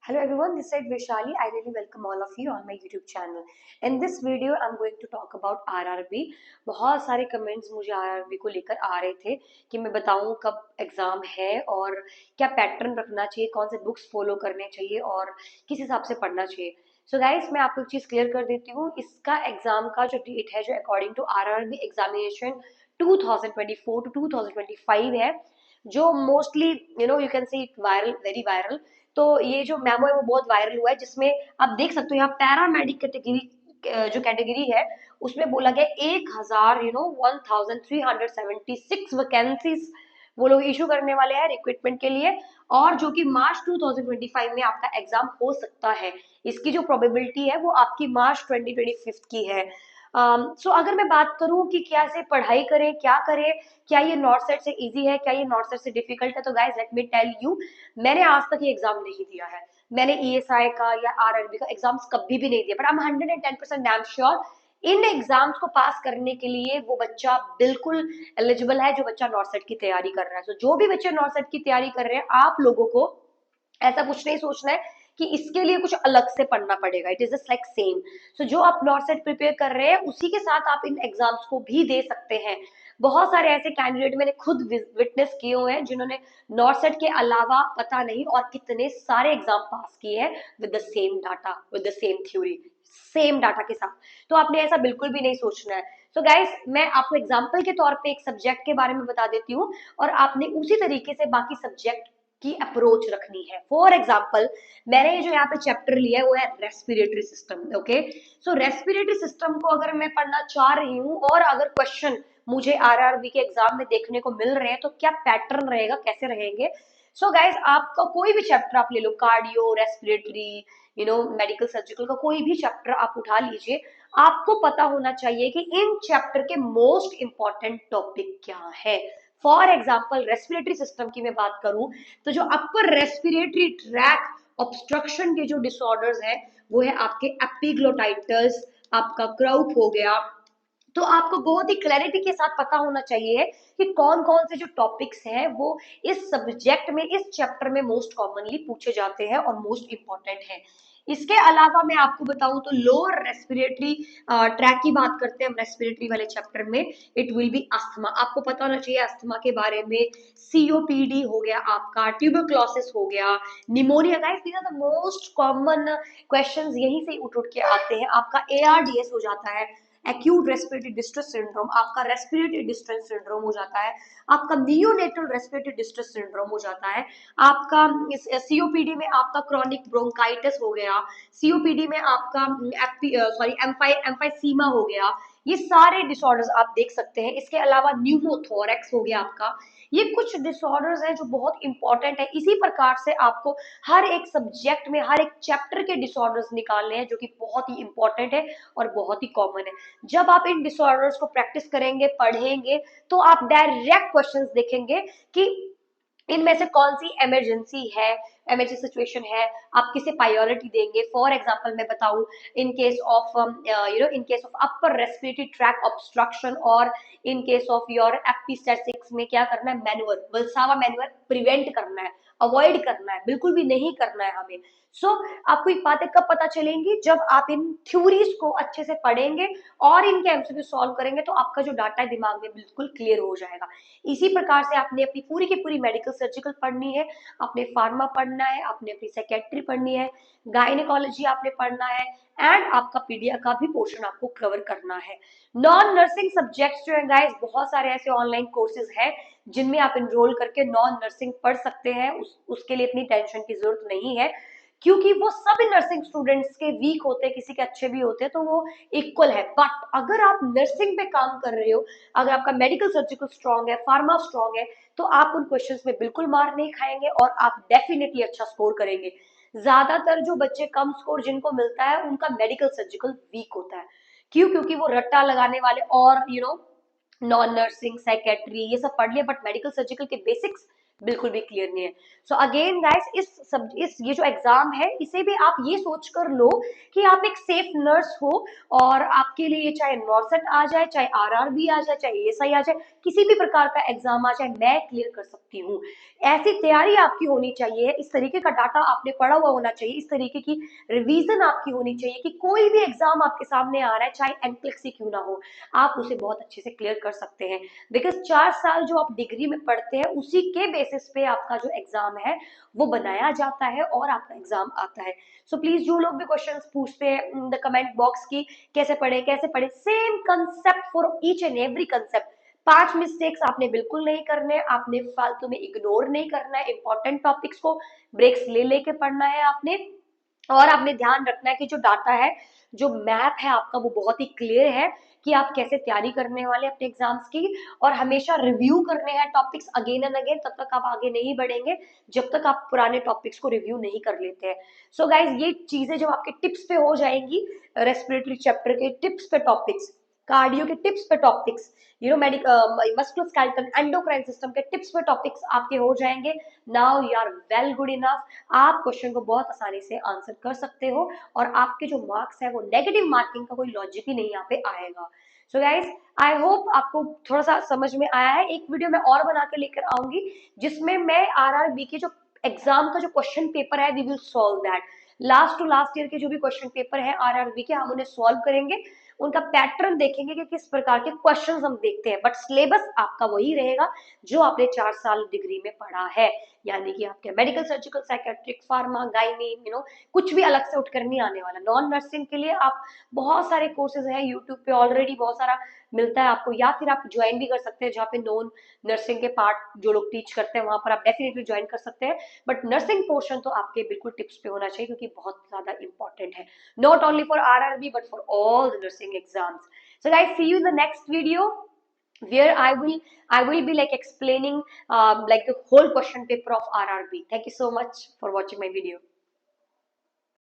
Hello everyone, this is Vishali. I really welcome all of you on my YouTube channel. In this video, I'm going to talk about RRB. बहुत सारे comments मुझे RRB को लेकर आ रहे थे कि मैं बताऊं कब एग्जाम है और क्या पैटर्न रखना चाहिए, कौन से बुक्स फॉलो करने चाहिए और किस हिसाब से पढ़ना चाहिए. सो गाइस, मैं आपको एक चीज़ क्लियर कर देती हूँ. इसका एग्जाम का जो डेट है, जो according to RRB examination 2024 to 2025 है, जो mostly you can see it viral, very viral. तो ये जो मेमो है वो बहुत वायरल हुआ है, जिसमें आप देख सकते हो यहाँ पैरामेडिक कैटेगरी जो कैटेगरी है उसमें बोला गया 1000 1376 वैकेंसीज वो लोग इशू करने वाले हैं रिक्रूटमेंट के लिए, और जो कि मार्च 2025 में आपका एग्जाम हो सकता है. इसकी जो प्रोबेबिलिटी है वो आपकी मार्च 2025 की है. सो अगर मैं बात करूं कि क्या से पढ़ाई करें, क्या करें, क्या ये नॉर्थ सेट से इजी है, क्या ये नॉर्थ सेट से डिफिकल्ट है, तो guys let me tell you, मैंने आज तक ये एग्जाम नहीं दिया है. मैंने ईएसआई का या आरआरबी का एग्जाम्स कभी भी नहीं दिया, but I am 110% damn sure in exams को पास करने के लिए वो बच्चा बिल्कुल एलिजिबल है जो बच्चा नॉर्थ सेट की तैयारी कर रहा है. So, जो भी बच्चे नॉर्थ सेट की तैयारी कर रहे हैं, आप लोगों को ऐसा कुछ नहीं सोचना है कि इसके लिए कुछ अलग से पढ़ना पड़ेगा. It is just like same. So जो आप नॉर्थ सेट प्रिपेयर कर रहे हैं उसी के साथ आप इन एग्जाम्स को भी दे सकते हैं. बहुत सारे ऐसे कैंडिडेट मैंने खुद विटनेस किए हुए हैं जिन्होंने नॉर्थ सेट के अलावा पता नहीं और कितने सारे एग्जाम पास किए हैं with the same data, with the same theory, same data के साथ. तो आपने ऐसा बिल्कुल भी नहीं सोचना है. सो गाइस, मैं आपको एग्जाम्पल के तौर पे एक सब्जेक्ट के बारे में बता देती हूँ और आपने उसी तरीके से बाकी सब्जेक्ट की अप्रोच रखनी है. फॉर एग्जाम्पल, मैंने जो यहाँ पे चैप्टर लिया है वो है रेस्पिरेटरी सिस्टम. ओके, सो रेस्पिरेटरी सिस्टम को अगर मैं पढ़ना चाह रही हूँ और अगर क्वेश्चन मुझे आरआरबी के एग्जाम में देखने को मिल रहे हैं, तो क्या पैटर्न रहेगा, कैसे रहेंगे. सो गाइज, आपका कोई भी चैप्टर आप ले लो, कार्डियो, रेस्पिरेटरी, मेडिकल सर्जिकल का कोई भी चैप्टर आप उठा लीजिए, आपको पता होना चाहिए कि इन चैप्टर के मोस्ट इंपॉर्टेंट टॉपिक क्या है. फॉर एग्जाम्पल, रेस्पिरेटरी सिस्टम की मैं बात करूं तो जो अपर रेस्पिरेटरी ट्रैक ऑब्स्ट्रक्शन के जो डिसऑर्डर्स हैं वो है आपके एपिग्लोटाइटिस, आपका क्राउट हो गया. तो आपको बहुत ही क्लैरिटी के साथ पता होना चाहिए कि कौन कौन से जो टॉपिक्स हैं वो इस सब्जेक्ट में, इस चैप्टर में मोस्ट कॉमनली पूछे जाते हैं और मोस्ट इंपॉर्टेंट है. इसके अलावा मैं आपको बताऊं तो लोअर रेस्पिरेटरी ट्रैक की बात करते हैं हम रेस्पिरेटरी वाले चैप्टर में. It will be asthma. आपको पता होना चाहिए अस्थमा के बारे में. सीओपीडी हो गया आपका, ट्यूबरक्लोसिस हो गया, pneumonia. Guys, these are the most common questions, यहीं से उठ उठ के आते हैं. आपका एआरडीएस हो जाता है, एक्यूट रेस्पिरेटरी डिस्ट्रेस सिंड्रोम. आपका रेस्पिरेटरी डिस्ट्रेस सिंड्रोम हो जाता है. आपका नियोनेटल रेस्पिरेटरी डिस्ट्रेस सिंड्रोम हो जाता है. आपका सीओपीडी में आपका क्रॉनिक ब्रोंकाइटिस हो गया. सीओपीडी में आपका एम्फाइसीमा हो गया. ये सारे डिसऑर्डर्स आप देख सकते हैं. इसके अलावा न्यूमोथोरेक्स हो गया आपका. ये कुछ डिसऑर्डर्स हैं जो बहुत इंपॉर्टेंट है. इसी प्रकार से आपको हर एक सब्जेक्ट में हर एक चैप्टर के डिसऑर्डर्स निकालने हैं जो कि बहुत ही इंपॉर्टेंट है और बहुत ही कॉमन है. जब आप इन डिसऑर्डर्स को प्रैक्टिस करेंगे, पढ़ेंगे, तो आप डायरेक्ट क्वेश्चंस देखेंगे कि इनमें से कौन सी इमरजेंसी है, इमरजेंसी सिचुएशन है, आप किसे प्रायोरिटी देंगे. फॉर एग्जांपल मैं बताऊं, in case of in case of upper respiratory tract obstruction और इन केस ऑफ योर एपिस्टैटिक्स में क्या करना है, मैनुअल वल्सावा मैनुअल प्रिवेंट करना है, अवॉइड करना है, बिल्कुल भी नहीं करना है हमें. सो आपको एक बातें कब पता चलेंगी, जब आप इन थ्योरीज को अच्छे से पढ़ेंगे और इनके एमसीक्यू सॉल्व करेंगे, तो आपका जो डाटा है दिमाग में बिल्कुल क्लियर हो जाएगा. इसी प्रकार से आपने अपनी पूरी की पूरी मेडिकल सर्जिकल पढ़नी है, आपने फार्मा पढ़ना है, आपने अपनी सेकेट्री पढ़नी है, गायनेकोलॉजी आपने पढ़ना है, एंड आपका पीडिया का भी पोर्शन आपको कवर करना है. नॉन नर्सिंग सब्जेक्ट्स जो है गाइस, बहुत सारे ऐसे ऑनलाइन कोर्सेज हैं जिनमें आप इनरोल करके नॉन नर्सिंग पढ़ सकते हैं. उसके लिए इतनी टेंशन की जरूरत नहीं है, क्योंकि वो सब नर्सिंग स्टूडेंट्स के वीक होते हैं, किसी के अच्छे भी होते हैं, तो वो इक्वल है. बट अगर आप नर्सिंग पे काम कर रहे हो, अगर आपका मेडिकल सर्जिकल स्ट्रांग है, फार्मा स्ट्रांग है, तो आप उन क्वेश्चंस में बिल्कुल मार नहीं खाएंगे और आप डेफिनेटली अच्छा स्कोर करेंगे. ज्यादातर जो बच्चे कम स्कोर जिनको मिलता है उनका मेडिकल सर्जिकल वीक होता है. क्यों? क्योंकि वो रट्टा लगाने वाले और नॉन नर्सिंग, साइकेट्री ये सब पढ़ लिया, बट मेडिकल सर्जिकल के बेसिक्स बिल्कुल भी क्लियर नहीं है। सो अगेन गाइस, इस ये जो एग्जाम है इसे भी आप ये सोच कर लो कि आप एक सेफ नर्स हो, और आपके लिए चाहे नॉर्सेट आ जाए, चाहे आरआरबी आ जाए, चाहे एएसआई आ जाए, किसी भी प्रकार का एग्जाम आ जाए, मैं क्लियर कर सकती हूँ। ऐसी तैयारी आपकी होनी चाहिए, इस तरीके का डाटा आपने पढ़ा हुआ होना चाहिए, इस तरीके की रिवीजन आपकी होनी चाहिए कि कोई भी एग्जाम आपके सामने आ रहा है, चाहे एनक्लेक्स ही क्यों ना हो, आप उसे बहुत अच्छे से क्लियर कर सकते हैं। बिकॉज 4 साल जो आप डिग्री में पढ़ते हैं उसी के बेसिस पे आपका जो एग्जाम है वो बनाया जाता है और आपका एग्जाम आता है। सो प्लीज जो लोग भी क्वेश्चंस पूछते हैं इन द कमेंट बॉक्स की कैसे पढ़े, same concept for each and every concept. 5 mistakes आपने बिल्कुल नहीं करने, आपने फालतू में इग्नोर नहीं करना है, इंपॉर्टेंट टॉपिक्स को ब्रेक्स ले लेके पढ़ना है आपने। और आपने ध्यान रखना है कि जो डाटा है, जो मैप है आपका, वो बहुत ही क्लियर है कि आप कैसे तैयारी करने वाले अपने एग्जाम्स की। और हमेशा रिव्यू करने हैं टॉपिक्स अगेन एंड अगेन, तब तक आप आगे नहीं बढ़ेंगे जब तक आप पुराने टॉपिक्स को रिव्यू नहीं कर लेते हैं। सो गाइज, ये चीजें जब आपके टिप्स पे हो जाएंगी, रेस्पिरेटरी चैप्टर के टिप्स पे टॉपिक्स, कार्डियो के टिप्स पे टॉपिक्स, मस्कुलोस्केलेटल एंडोक्राइन सिस्टम के टिप्स पे टॉपिक्स आपके हो जाएंगे, now you are well good enough. आप क्वेश्चन को बहुत आसानी से आंसर कर सकते हो, और आपके जो मार्क्स है वो नेगेटिव मार्किंग का कोई लॉजिक ही नहीं यहाँ पे आएगा। सो गाइज, आई होप आपको थोड़ा सा समझ में आया है। एक वीडियो मैं और बना के लेकर आऊंगी जिसमें मैं आरआरबी के जो एग्जाम का जो क्वेश्चन पेपर है, we will solve that. Last to last year के जो भी क्वेश्चन पेपर है आरआरबी के, हम उन्हें सॉल्व करेंगे, उनका पैटर्न देखेंगे कि किस प्रकार के क्वेश्चंस हम देखते हैं, बट सिलेबस आपका वही रहेगा जो आपने 4 साल डिग्री में पढ़ा है। यानी कि आपके medical, surgical, psychiatric, pharma, gynae, कुछ भी अलग से उठकर नहीं आने वाला। नॉन नर्सिंग के लिए आप बहुत सारे कोर्सेज हैं यूट्यूब पे, ऑलरेडी बहुत सारा मिलता है आपको, या फिर आप ज्वाइन भी कर सकते हैं जहाँ पे नॉन नर्सिंग के पार्ट जो लोग टीच करते हैं वहां पर आप डेफिनेटली ज्वाइन कर सकते हैं। बट नर्सिंग पोर्शन तो आपके बिल्कुल टिप्स पे होना चाहिए, क्योंकि बहुत ज्यादा इंपॉर्टेंट है, not only for RRB but for all the nursing exams. So guys, see you in the next video where I will be like explaining like the whole question paper of RRB. Thank you so much for watching my video.